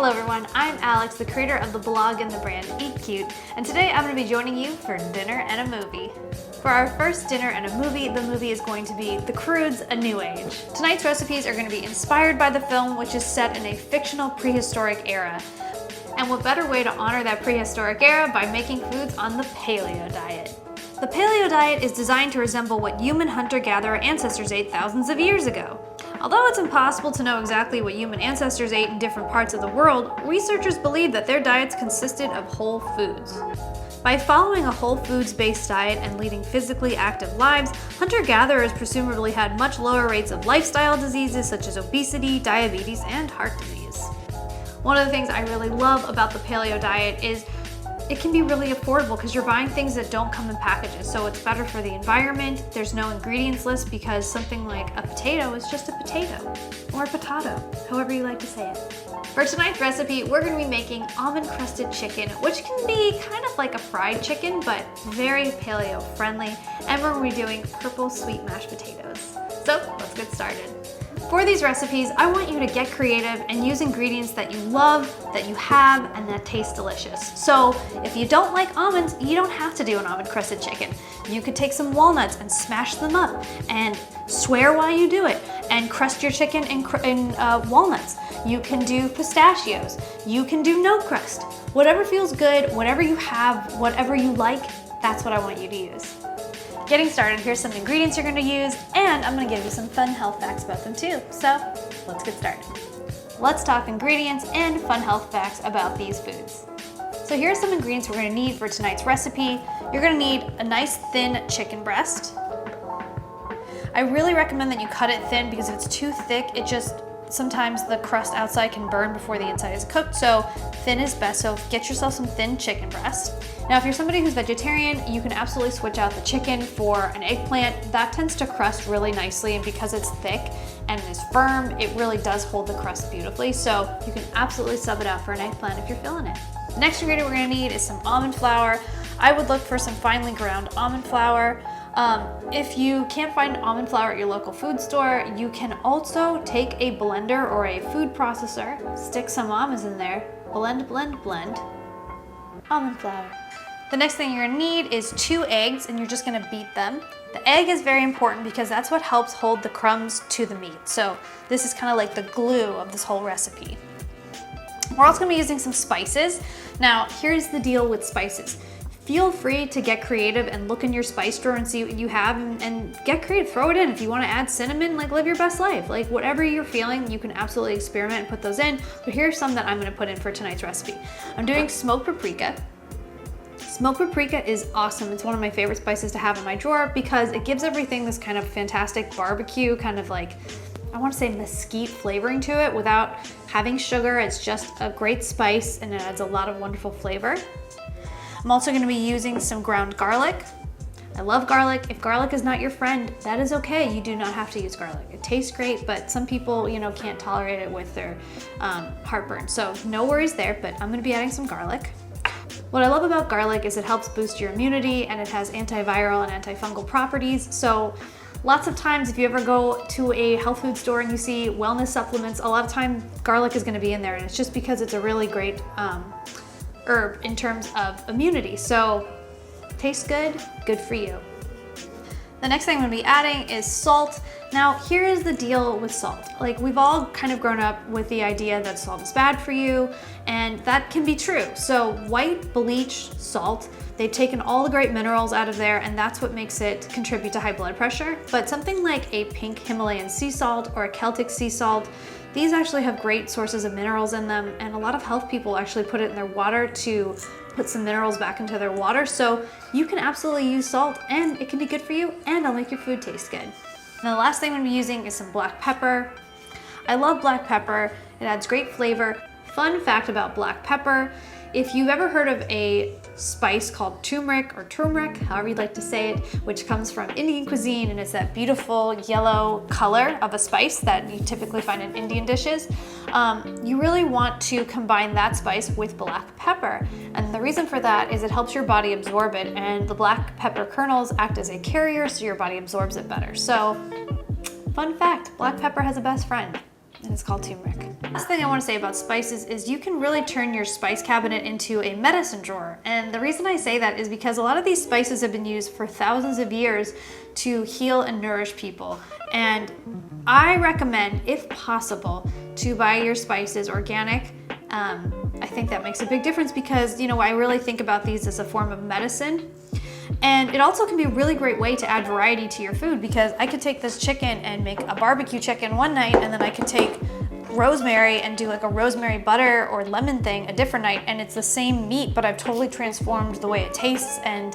Hello everyone, I'm Alex, the creator of the blog and the brand Eat Cute, and today I'm going to be joining you for dinner and a movie. For our first dinner and a movie, the movie is going to be The Croods: A New Age. Tonight's recipes are going to be inspired by the film, which is set in a fictional prehistoric era. And what better way to honor that prehistoric era by making foods on the paleo diet. The paleo diet is designed to resemble what human hunter-gatherer ancestors ate thousands of years ago. Although it's impossible to know exactly what human ancestors ate in different parts of the world, researchers believe that their diets consisted of whole foods. By following a whole foods-based diet and leading physically active lives, hunter-gatherers presumably had much lower rates of lifestyle diseases such as obesity, diabetes, and heart disease. One of the things I really love about the paleo diet is it can be really affordable because you're buying things that don't come in packages, so it's better for the environment. There's no ingredients list because something like a potato is just a potato, or a potato, however you like to say it. For tonight's recipe, we're going to be making almond-crusted chicken, which can be kind of like a fried chicken, but very paleo friendly, and we're going to be doing purple sweet mashed potatoes. So let's get started. For these recipes, I want you to get creative and use ingredients that you love, that you have, and that taste delicious. So if you don't like almonds, you don't have to do an almond crusted chicken. You could take some walnuts and smash them up and swear while you do it and crust your chicken in walnuts. You can do pistachios. You can do no crust. Whatever feels good, whatever you have, whatever you like, that's what I want you to use. Getting started, here's some ingredients you're going to use, and I'm going to give you some fun health facts about them too. So let's get started. Let's talk ingredients and fun health facts about these foods. So here are some ingredients we're going to need for tonight's recipe. You're going to need a nice thin chicken breast. I really recommend that you cut it thin because if it's too thick, sometimes the crust outside can burn before the inside is cooked, so thin is best, so get yourself some thin chicken breast. Now if you're somebody who's vegetarian, you can absolutely switch out the chicken for an eggplant. That tends to crust really nicely, and because it's thick and is firm, it really does hold the crust beautifully, so you can absolutely sub it out for an eggplant if you're feeling it. The next ingredient we're going to need is some almond flour. I would look for some finely ground almond flour. If you can't find almond flour at your local food store, you can also take a blender or a food processor, stick some almonds in there, blend, almond flour. The next thing you're gonna need is 2 eggs, and you're just gonna beat them. The egg is very important because that's what helps hold the crumbs to the meat. So this is kind of like the glue of this whole recipe. We're also gonna be using some spices. Now, here's the deal with spices. Feel free to get creative and look in your spice drawer and see what you have and get creative, throw it in. If you wanna add cinnamon, like live your best life. Like whatever you're feeling, you can absolutely experiment and put those in. But here's some that I'm gonna put in for tonight's recipe. I'm doing smoked paprika. Smoked paprika is awesome. It's one of my favorite spices to have in my drawer because it gives everything this kind of fantastic barbecue, kind of like, I wanna say mesquite flavoring to it without having sugar. It's just a great spice and it adds a lot of wonderful flavor. I'm also gonna be using some ground garlic. I love garlic. If garlic is not your friend, that is okay. You do not have to use garlic. It tastes great, but some people, can't tolerate it with their heartburn. So no worries there, but I'm gonna be adding some garlic. What I love about garlic is it helps boost your immunity and it has antiviral and antifungal properties. So lots of times if you ever go to a health food store and you see wellness supplements, a lot of time garlic is gonna be in there, and it's just because it's a really great herb in terms of immunity. So tastes good, good for you. The next thing I'm gonna be adding is salt. Now here is the deal with salt. Like we've all kind of grown up with the idea that salt is bad for you, and that can be true. So white bleached salt, they've taken all the great minerals out of there, and that's what makes it contribute to high blood pressure. But something like a pink Himalayan sea salt or a Celtic sea salt, these actually have great sources of minerals in them, and a lot of health people actually put it in their water to put some minerals back into their water. So you can absolutely use salt and it can be good for you, and it'll make your food taste good. And the last thing I'm gonna be using is some black pepper. I love black pepper. It adds great flavor. Fun fact about black pepper, if you've ever heard of a spice called turmeric or turmeric, however you'd like to say it, which comes from Indian cuisine, and it's that beautiful yellow color of a spice that you typically find in Indian dishes, you really want to combine that spice with black pepper. And the reason for that is it helps your body absorb it, and the black pepper kernels act as a carrier so your body absorbs it better. So, fun fact, black pepper has a best friend. and it's called turmeric. Last thing I want to say about spices is you can really turn your spice cabinet into a medicine drawer. And the reason I say that is because a lot of these spices have been used for thousands of years to heal and nourish people. And I recommend, if possible, to buy your spices organic. I think that makes a big difference because, you know, I really think about these as a form of medicine. And it also can be a really great way to add variety to your food, because I could take this chicken and make a barbecue chicken one night, and then I could take rosemary and do like a rosemary butter or lemon thing a different night, and it's the same meat, but I've totally transformed the way it tastes and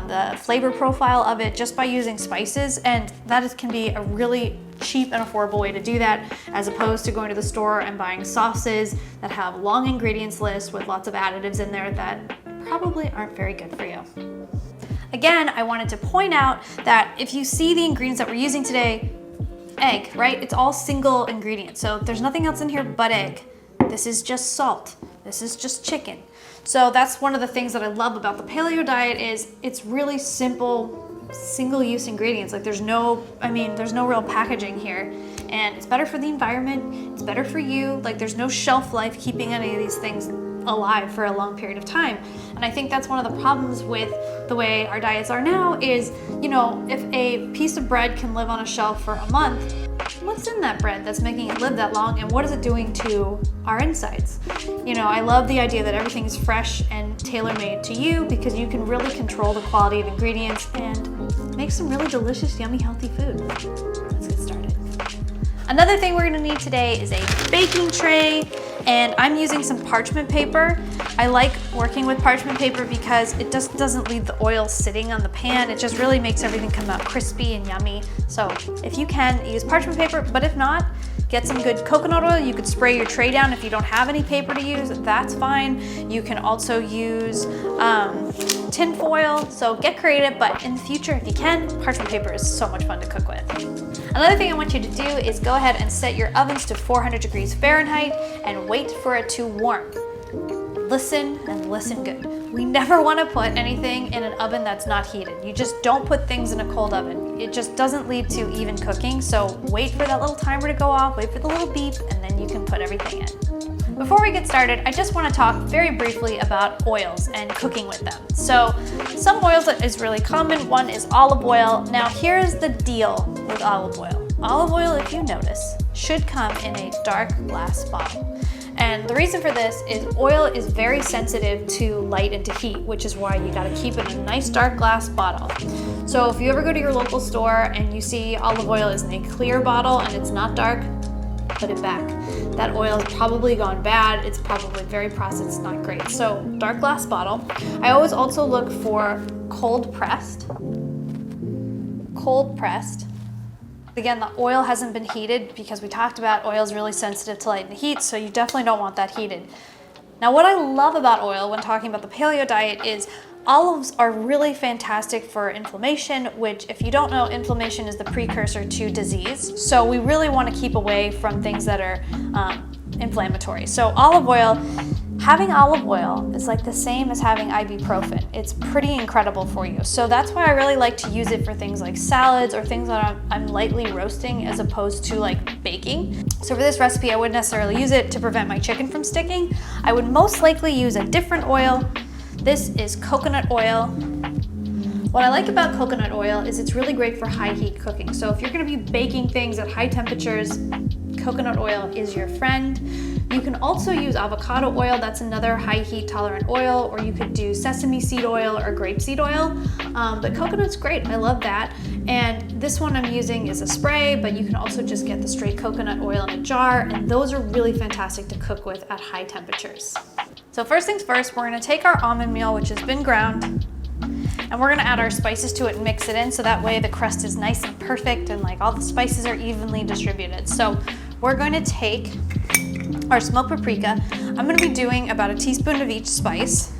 the flavor profile of it just by using spices. And that can be a really cheap and affordable way to do that, as opposed to going to the store and buying sauces that have long ingredients lists with lots of additives in there that probably aren't very good for you. Again, I wanted to point out that if you see the ingredients that we're using today, egg, right? It's all single ingredient. So there's nothing else in here but egg. This is just salt. This is just chicken. So that's one of the things that I love about the paleo diet is it's really simple, single-use ingredients. Like there's no real packaging here. And it's better for the environment. It's better for you. Like there's no shelf life keeping any of these things alive for a long period of time. And I think that's one of the problems with the way our diets are now is, you know, if a piece of bread can live on a shelf for a month, what's in that bread that's making it live that long, and what is it doing to our insides? You know, I love the idea that everything is fresh and tailor-made to you, because you can really control the quality of ingredients and make some really delicious, yummy, healthy food. Let's get started. Another thing we're gonna need today is a baking tray, and I'm using some parchment paper. I like working with parchment paper because it just doesn't leave the oil sitting on the pan. It just really makes everything come out crispy and yummy. So if you can, use parchment paper, but if not, get some good coconut oil. You could spray your tray down if you don't have any paper to use, that's fine. You can also use tin foil, so get creative, but in the future, if you can, parchment paper is so much fun to cook with. Another thing I want you to do is go ahead and set your ovens to 400 degrees Fahrenheit and wait for it to warm. Listen and listen good. We never want to put anything in an oven that's not heated. You just don't put things in a cold oven. It just doesn't lead to even cooking. So wait for that little timer to go off, wait for the little beep, and then you can put everything in. Before we get started, I just want to talk very briefly about oils and cooking with them. So some oils that is really common, one is olive oil. Now here's the deal with olive oil. Olive oil, if you notice, should come in a dark glass bottle. And the reason for this is oil is very sensitive to light and to heat, which is why you gotta keep it in a nice dark glass bottle. So if you ever go to your local store and you see olive oil is in a clear bottle and it's not dark, put it back. That oil has probably gone bad. It's probably very processed, not great. So dark glass bottle. I always also look for cold pressed. Cold pressed. Again, the oil hasn't been heated because we talked about oil is really sensitive to light and heat, so you definitely don't want that heated. Now, what I love about oil when talking about the paleo diet is olives are really fantastic for inflammation, which, if you don't know, inflammation is the precursor to disease. So we really want to keep away from things that are inflammatory. So having olive oil is like the same as having ibuprofen. It's pretty incredible for you. So that's why I really like to use it for things like salads or things that I'm lightly roasting as opposed to like baking. So for this recipe, I wouldn't necessarily use it to prevent my chicken from sticking. I would most likely use a different oil. This is coconut oil. What I like about coconut oil is it's really great for high heat cooking. So if you're gonna be baking things at high temperatures, coconut oil is your friend. You can also use avocado oil, that's another high heat tolerant oil, or you could do sesame seed oil or grapeseed oil. But coconut's great, I love that. And this one I'm using is a spray, but you can also just get the straight coconut oil in a jar, and those are really fantastic to cook with at high temperatures. So first things first, we're gonna take our almond meal, which has been ground, and we're gonna add our spices to it and mix it in so that way the crust is nice and perfect and like all the spices are evenly distributed. So we're going to take our smoked paprika. I'm gonna be doing about a teaspoon of each spice.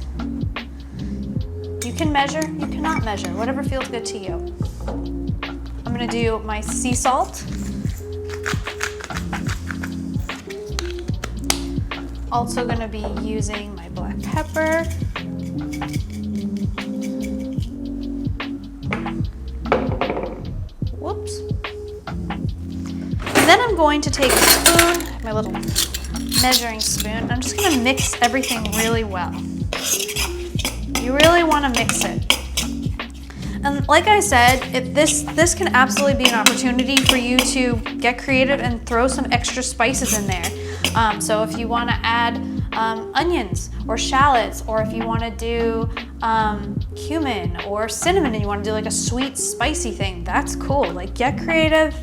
You can measure, you cannot measure, whatever feels good to you. I'm gonna do my sea salt. Also gonna be using my black pepper. Whoops. And then I'm going to take a spoon, my little measuring spoon, and I'm just gonna mix everything really well. You really wanna mix it. And like I said, this can absolutely be an opportunity for you to get creative and throw some extra spices in there. So if you want to add onions or shallots, or if you want to do cumin or cinnamon and you want to do like a sweet spicy thing, that's cool. Like, get creative.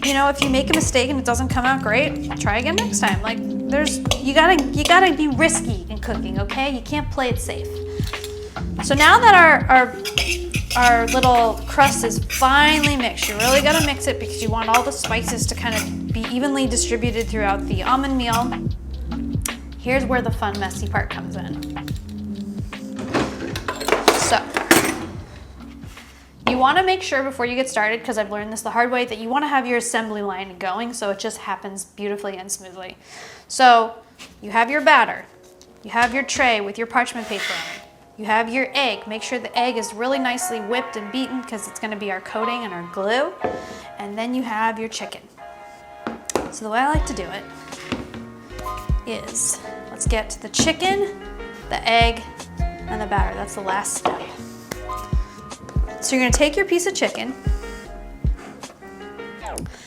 You know, if you make a mistake and it doesn't come out great, try again next time. Like, you gotta be risky in cooking, okay? You can't play it safe. So now that our little crust is finely mixed, you really gotta mix it because you want all the spices to kind of be evenly distributed throughout the almond meal. Here's where the fun, messy part comes in. So, you wanna make sure before you get started, because I've learned this the hard way, that you wanna have your assembly line going so it just happens beautifully and smoothly. So, you have your batter, you have your tray with your parchment paper on it. You have your egg. Make sure the egg is really nicely whipped and beaten because it's going to be our coating and our glue. And then you have your chicken. So the way I like to do it is, let's get to the chicken, the egg, and the batter. That's the last step. So you're going to take your piece of chicken,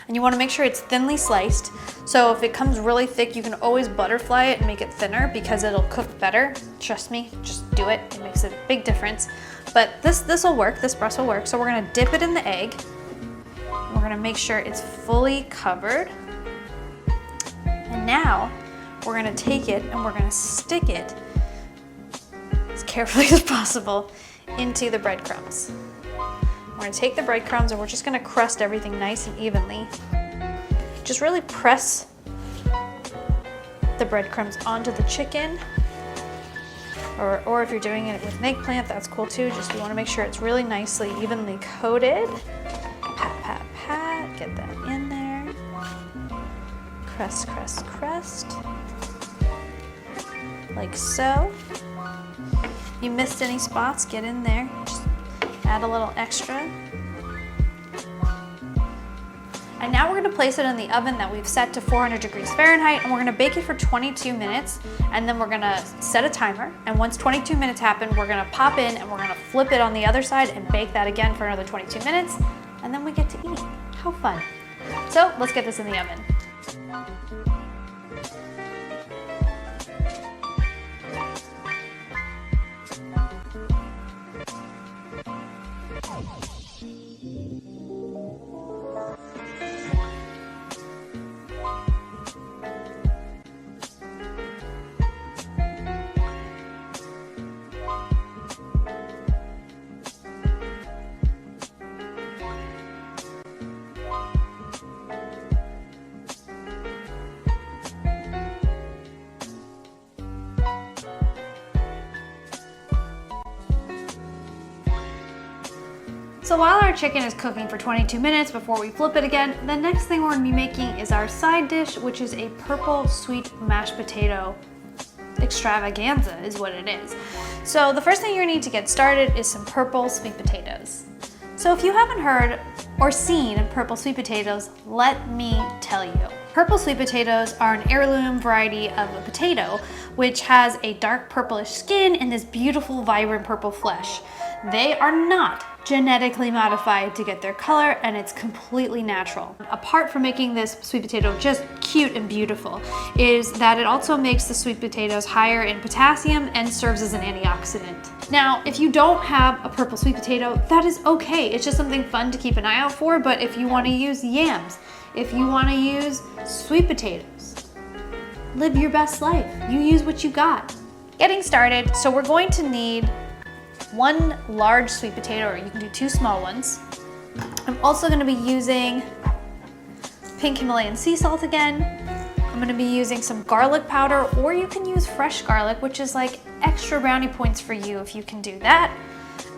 and you want to make sure it's thinly sliced. So if it comes really thick, you can always butterfly it and make it thinner because it'll cook better. Trust me, just do it. It makes a big difference. But this will work, this breast will work. So we're gonna dip it in the egg. We're gonna make sure it's fully covered. And now we're gonna take it and we're gonna stick it as carefully as possible into the breadcrumbs. We're gonna take the breadcrumbs and we're just gonna crust everything nice and evenly. Just really press the breadcrumbs onto the chicken, or if you're doing it with an eggplant, that's cool too. Just you want to make sure it's really nicely, evenly coated. Pat, pat, pat, get that in there. Crust, crust, crust. Like so. If you missed any spots, get in there. Just add a little extra. And now we're gonna place it in the oven that we've set to 400 degrees Fahrenheit, and we're gonna bake it for 22 minutes, and then we're gonna set a timer, and once 22 minutes happen, we're gonna pop in and we're gonna flip it on the other side and bake that again for another 22 minutes, and then we get to eat. How fun. So let's get this in the oven. So while our chicken is cooking for 22 minutes before we flip it again, the next thing we're gonna be making is our side dish, which is a purple sweet mashed potato extravaganza is what it is. So the first thing you're gonna need to get started is some purple sweet potatoes. So if you haven't heard or seen purple sweet potatoes, let me tell you. Purple sweet potatoes are an heirloom variety of a potato, which has a dark purplish skin and this beautiful, vibrant purple flesh. They are not genetically modified to get their color, and it's completely natural. Apart from making this sweet potato just cute and beautiful, is that it also makes the sweet potatoes higher in potassium and serves as an antioxidant. Now, if you don't have a purple sweet potato, that is okay. It's just something fun to keep an eye out for, but if you want to use yams, if you want to use sweet potatoes, live your best life. You use what you got. Getting started, so we're going to need 1 large sweet potato, or you can do 2 small ones. I'm also going to be using pink Himalayan sea salt again. I'm going to be using some garlic powder, or you can use fresh garlic, which is like extra brownie points for you if you can do that.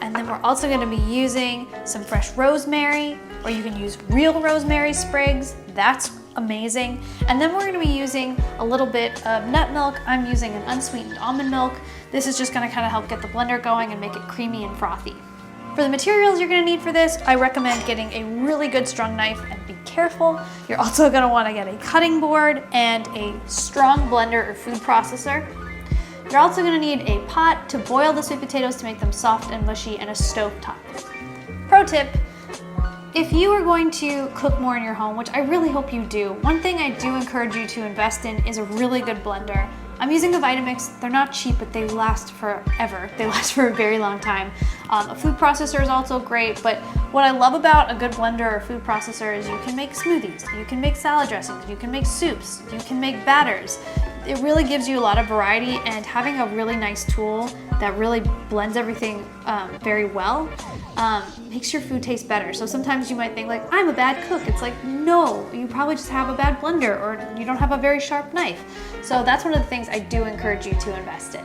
And then we're also going to be using some fresh rosemary, or you can use real rosemary sprigs. That's amazing. And then we're going to be using a little bit of nut milk. I'm using an unsweetened almond milk. This is just going to kind of help get the blender going and make it creamy and frothy. For the materials you're going to need for this, I recommend getting a really good strong knife and be careful. You're also gonna wanna get a cutting board and a strong blender or food processor. You're also gonna need a pot to boil the sweet potatoes to make them soft and mushy, and a stovetop. Pro tip, if you are going to cook more in your home, which I really hope you do, one thing I do encourage you to invest in is a really good blender. I'm using the Vitamix. They're not cheap, but they last forever. They last for a very long time. A food processor is also great, but what I love about a good blender or food processor is you can make smoothies, you can make salad dressings, you can make soups, you can make batters. It really gives you a lot of variety, and having a really nice tool that really blends everything very well makes your food taste better. So sometimes you might think like, I'm a bad cook. It's like, no, you probably just have a bad blender, or you don't have a very sharp knife. So that's one of the things I do encourage you to invest in.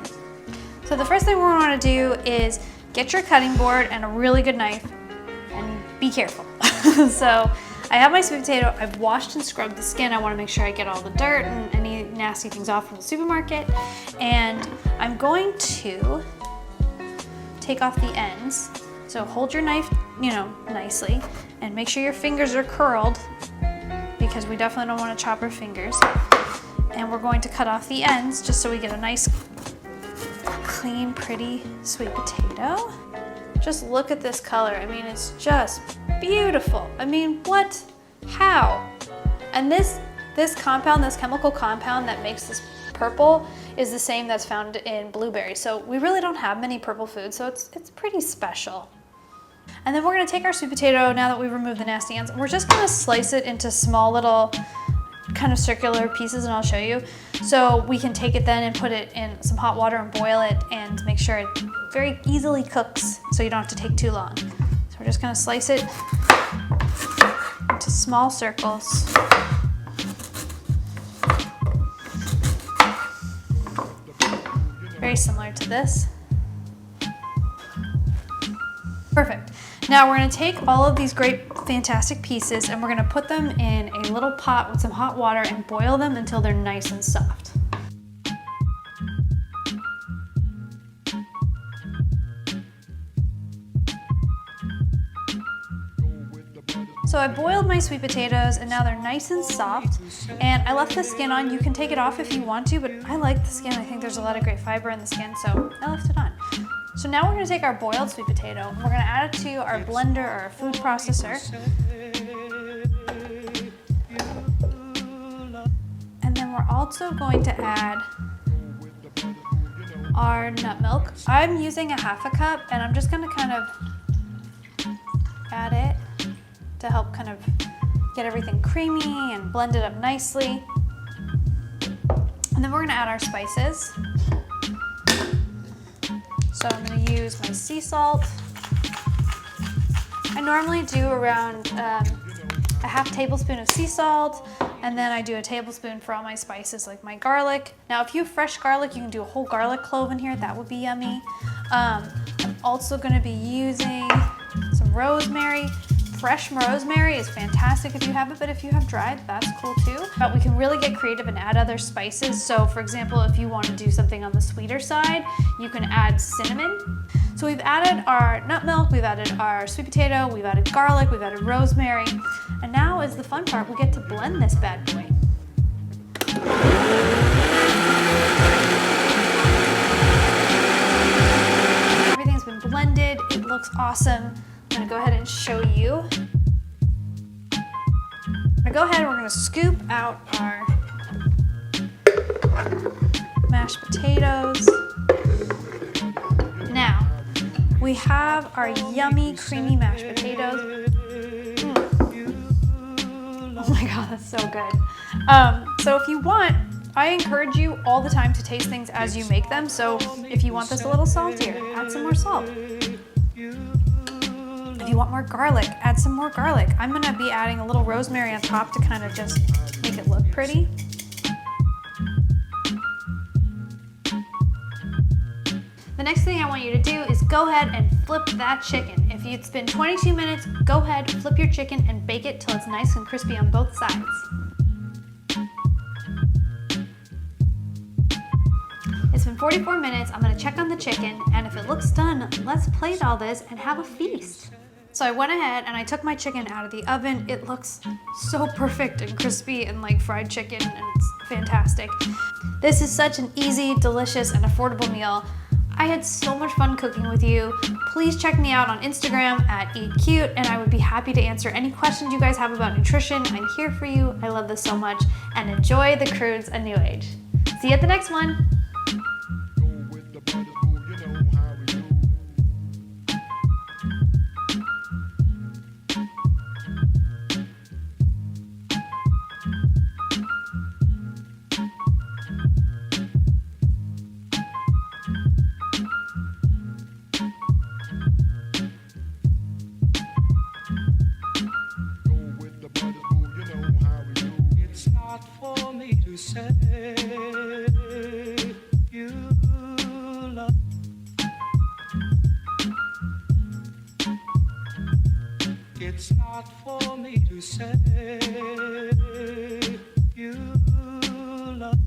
So the first thing we're gonna wanna do is get your cutting board and a really good knife, and be careful. So I have my sweet potato. I've washed and scrubbed the skin. I wanna make sure I get all the dirt and any nasty things off from the supermarket. And I'm going to take off the ends. So hold your knife, nicely, and make sure your fingers are curled, because we definitely don't wanna chop our fingers. And we're going to cut off the ends just so we get a nice, clean, pretty sweet potato. Just look at this color. I mean, it's just beautiful. I mean, what? How? And this compound, this chemical compound that makes this purple is the same that's found in blueberries. So we really don't have many purple foods, so it's pretty special. And then we're gonna take our sweet potato, now that we've removed the nasty ends, we're just gonna slice it into small little kind of circular pieces, and I'll show you. So we can take it then and put it in some hot water and boil it, and make sure it very easily cooks so you don't have to take too long. So we're just gonna slice it into small circles. Very similar to this. Perfect. Now we're gonna take all of these great, fantastic pieces, and we're gonna put them in a little pot with some hot water and boil them until they're nice and soft. So I boiled my sweet potatoes, and now they're nice and soft, and I left the skin on. You can take it off if you want to, but I like the skin. I think there's a lot of great fiber in the skin, so I left it on. So now we're gonna take our boiled sweet potato, and we're gonna add it to our blender or our food processor. And then we're also going to add our nut milk. I'm using a half a cup, and I'm just gonna kind of add it to help kind of get everything creamy and blend it up nicely. And then we're gonna add our spices. So I'm gonna use my sea salt. I normally do around a half tablespoon of sea salt, and then I do a tablespoon for all my spices, like my garlic. Now, if you have fresh garlic, you can do a whole garlic clove in here. That would be yummy. I'm also gonna be using some rosemary. Fresh rosemary is fantastic if you have it, but if you have dried, that's cool too. But we can really get creative and add other spices. So for example, if you want to do something on the sweeter side, you can add cinnamon. So we've added our nut milk, we've added our sweet potato, we've added garlic, we've added rosemary. And now is the fun part, we get to blend this bad boy. Everything's been blended, it looks awesome. I'm gonna go ahead and show you. I'm gonna go ahead and we're gonna scoop out our mashed potatoes. Now, we have our yummy, creamy mashed potatoes. Oh my God, that's so good. So if you want, I encourage you all the time to taste things as you make them. So if you want this a little saltier, add some more salt. If you want more garlic, add some more garlic. I'm gonna be adding a little rosemary on top to kind of just make it look pretty. The next thing I want you to do is go ahead and flip that chicken. If it's been 22 minutes, go ahead, flip your chicken and bake it till it's nice and crispy on both sides. It's been 44 minutes, I'm gonna check on the chicken, and if it looks done, let's plate all this and have a feast. So I went ahead and I took my chicken out of the oven. It looks so perfect and crispy and like fried chicken, and it's fantastic. This is such an easy, delicious, and affordable meal. I had so much fun cooking with you. Please check me out on Instagram at EatCute, and I would be happy to answer any questions you guys have about nutrition. I'm here for you. I love this so much. And enjoy the Croods A New Age. See you at the next one. For me to say you love. It's not for me to say you love.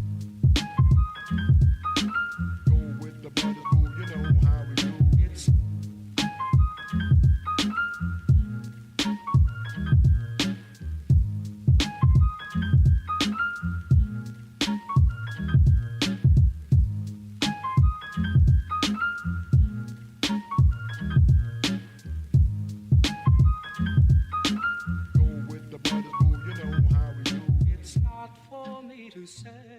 Go with the brothers, boo, you know how we do. It's for me to say.